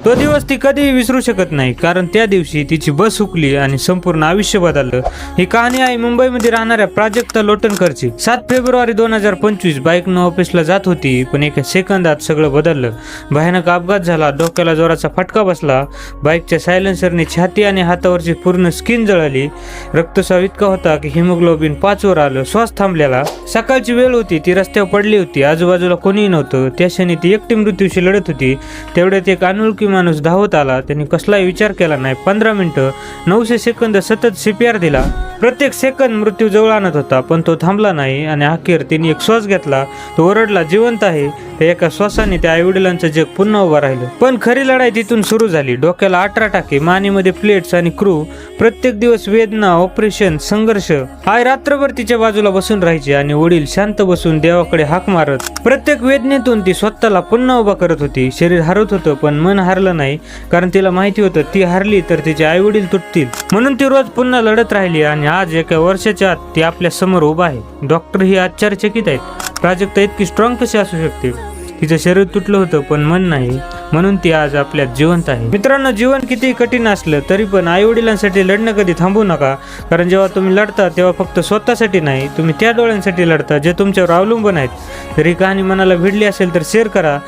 तो दिवस ती कधीही विसरू शकत नाही, कारण त्या दिवशी तिची बस हुकली आणि संपूर्ण आयुष्य बदललं. ही कहाणी आहे मुंबईमध्ये राहणाऱ्या प्राजक्ता लोटनकरची. 7 फेब्रुवारी 2025 बाईकनं ऑफिसला जात होती, पण एका सेकंदात सगळं बदललं. भयानक अपघात झाला, डोक्याला जोराचा फटका बसला. बाईकच्या सायलेन्सरने छाती आणि हातावरची पूर्ण स्किन जळाली. रक्तस्राव इतका होता की हिमोग्लोबिन 5 वर आलं. श्वास थांबलेला. सकाळची वेळ होती, ती रस्त्यावर पडली होती. आजूबाजूला कोणीही नव्हतं. त्या क्षणी ती एकटी मृत्यूशी लढत होती. तेवढ्यात एक अनोळखी माणूस धावत आला. त्यांनी कसलाही विचार केला नाही. 15 मिनिटं 900 सेकंद सतत CPR दिला. प्रत्येक सेकंद मृत्यू जवळ आणत होता, पण तो थांबला नाही. आणि अखेर तिने एक श्वास घेतला. तो ओरडला, जिवंत आहे. एका श्वासाने त्या आईवडिलांचं जग पुन्हा उभं राहिलं. पण खरी लढाई तिथून सुरू झाली. डोक्याला 18 टाके, मानेमध्ये प्लेट्स आणि क्रू. प्रत्येक दिवस वेदना, ऑपरेशन, संघर्ष. आई रात्रभर तिच्या बाजूला बसून राहायची आणि वडील शांत बसून देवाकडे हाक मारत. प्रत्येक वेदनेतून ती स्वतःला पुन्हा उभा करत होती. शरीर हरत होतं, पण मन हरलं नाही, कारण तिला माहिती होतं ती हरली तर तिचे आईवडील तुटतील. म्हणून ती रोज पुन्हा लढत राहिली. आणि आज एका वर्षाच्या आत ती आपल्या समोर उभा आहे. डॉक्टर ही आश्चर्यचकित आहेत. प्राजक्ता इतकी स्ट्रॉंग कशी असू शकते? तिचं शरीर तुटलं होतं, पण मन नाही. म्हणून ती आज आपल्यात जिवंत आहे. मित्रांनो, जीवन किती कठीण असलं तरी पण आई वडिलांसाठी लढणं कधी थांबू नका. कारण जेव्हा तुम्ही लढता तेव्हा फक्त स्वतःसाठी नाही, तुम्ही त्या डोळ्यांसाठी लढता जे तुमच्यावर अवलंबून आहेत. जर ही कहाणी मनाला भिडली असेल तर शेअर करा.